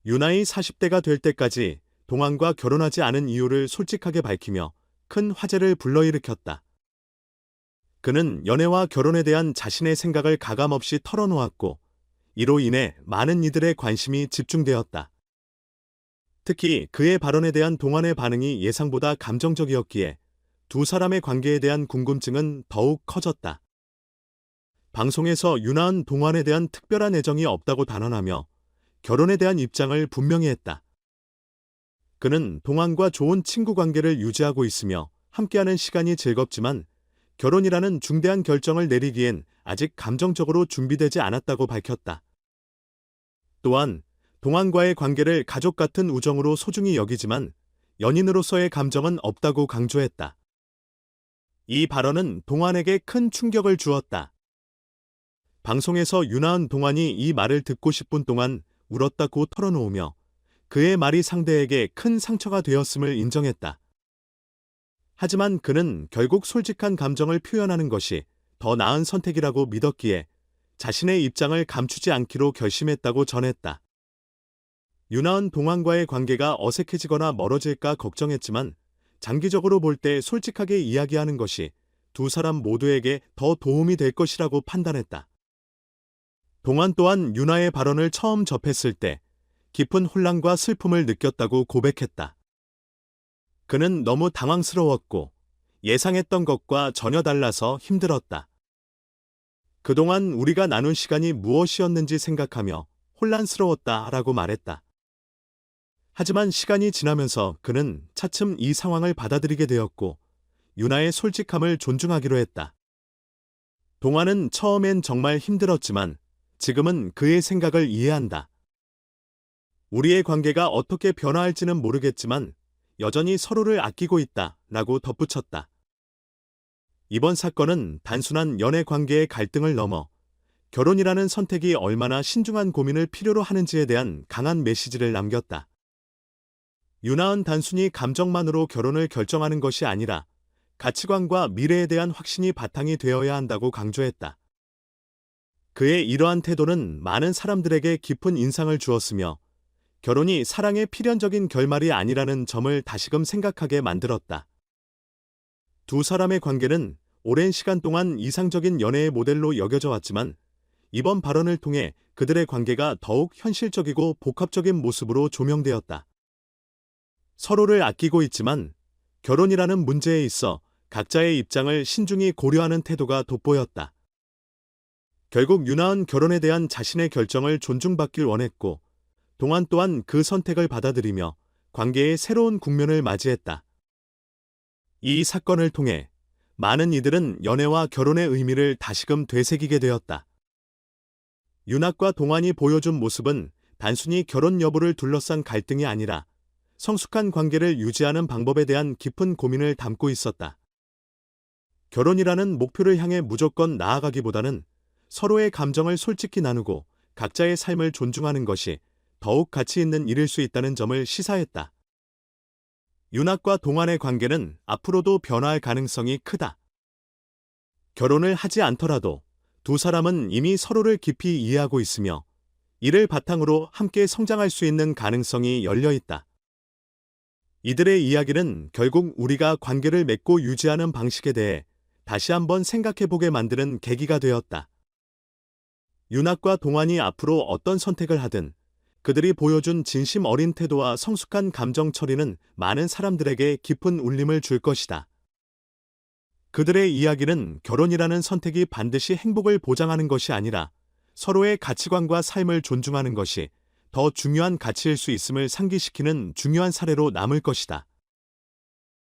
유나이 40대가 될 때까지 동환과 결혼하지 않은 이유를 솔직하게 밝히며 큰 화제를 불러일으켰다. 그는 연애와 결혼에 대한 자신의 생각을 가감없이 털어놓았고, 이로 인해 많은 이들의 관심이 집중되었다. 특히 그의 발언에 대한 동환의 반응이 예상보다 감정적이었기에 두 사람의 관계에 대한 궁금증은 더욱 커졌다. 방송에서 유나은 동환에 대한 특별한 애정이 없다고 단언하며 결혼에 대한 입장을 분명히 했다. 그는 동환과 좋은 친구 관계를 유지하고 있으며 함께하는 시간이 즐겁지만 결혼이라는 중대한 결정을 내리기엔 아직 감정적으로 준비되지 않았다고 밝혔다. 또한 동환과의 관계를 가족 같은 우정으로 소중히 여기지만 연인으로서의 감정은 없다고 강조했다. 이 발언은 동환에게 큰 충격을 주었다. 방송에서 유나은 동환이 이 말을 듣고 10분 동안 울었다고 털어놓으며 그의 말이 상대에게 큰 상처가 되었음을 인정했다. 하지만 그는 결국 솔직한 감정을 표현하는 것이 더 나은 선택이라고 믿었기에 자신의 입장을 감추지 않기로 결심했다고 전했다. 유나은 동환과의 관계가 어색해지거나 멀어질까 걱정했지만 장기적으로 볼 때 솔직하게 이야기하는 것이 두 사람 모두에게 더 도움이 될 것이라고 판단했다. 동환 또한 유나의 발언을 처음 접했을 때 깊은 혼란과 슬픔을 느꼈다고 고백했다. 그는 너무 당황스러웠고 예상했던 것과 전혀 달라서 힘들었다. 그동안 우리가 나눈 시간이 무엇이었는지 생각하며 혼란스러웠다라고 말했다. 하지만 시간이 지나면서 그는 차츰 이 상황을 받아들이게 되었고 유나의 솔직함을 존중하기로 했다. 동환은 처음엔 정말 힘들었지만 지금은 그의 생각을 이해한다. 우리의 관계가 어떻게 변화할지는 모르겠지만 여전히 서로를 아끼고 있다 라고 덧붙였다. 이번 사건은 단순한 연애 관계의 갈등을 넘어 결혼이라는 선택이 얼마나 신중한 고민을 필요로 하는지에 대한 강한 메시지를 남겼다. 유나은 단순히 감정만으로 결혼을 결정하는 것이 아니라 가치관과 미래에 대한 확신이 바탕이 되어야 한다고 강조했다. 그의 이러한 태도는 많은 사람들에게 깊은 인상을 주었으며 결혼이 사랑의 필연적인 결말이 아니라는 점을 다시금 생각하게 만들었다. 두 사람의 관계는 오랜 시간 동안 이상적인 연애의 모델로 여겨져 왔지만 이번 발언을 통해 그들의 관계가 더욱 현실적이고 복합적인 모습으로 조명되었다. 서로를 아끼고 있지만 결혼이라는 문제에 있어 각자의 입장을 신중히 고려하는 태도가 돋보였다. 결국 유나은 결혼에 대한 자신의 결정을 존중받길 원했고 동환 또한 그 선택을 받아들이며 관계의 새로운 국면을 맞이했다. 이 사건을 통해 많은 이들은 연애와 결혼의 의미를 다시금 되새기게 되었다. 윤학과 동환이 보여준 모습은 단순히 결혼 여부를 둘러싼 갈등이 아니라 성숙한 관계를 유지하는 방법에 대한 깊은 고민을 담고 있었다. 결혼이라는 목표를 향해 무조건 나아가기보다는 서로의 감정을 솔직히 나누고 각자의 삶을 존중하는 것이 더욱 가치 있는 일일 수 있다는 점을 시사했다. 윤학과 동환의 관계는 앞으로도 변화할 가능성이 크다. 결혼을 하지 않더라도 두 사람은 이미 서로를 깊이 이해하고 있으며 이를 바탕으로 함께 성장할 수 있는 가능성이 열려 있다. 이들의 이야기는 결국 우리가 관계를 맺고 유지하는 방식에 대해 다시 한번 생각해보게 만드는 계기가 되었다. 윤학과 동환이 앞으로 어떤 선택을 하든 그들이 보여준 진심 어린 태도와 성숙한 감정 처리는 많은 사람들에게 깊은 울림을 줄 것이다. 그들의 이야기는 결혼이라는 선택이 반드시 행복을 보장하는 것이 아니라 서로의 가치관과 삶을 존중하는 것이 더 중요한 가치일 수 있음을 상기시키는 중요한 사례로 남을 것이다.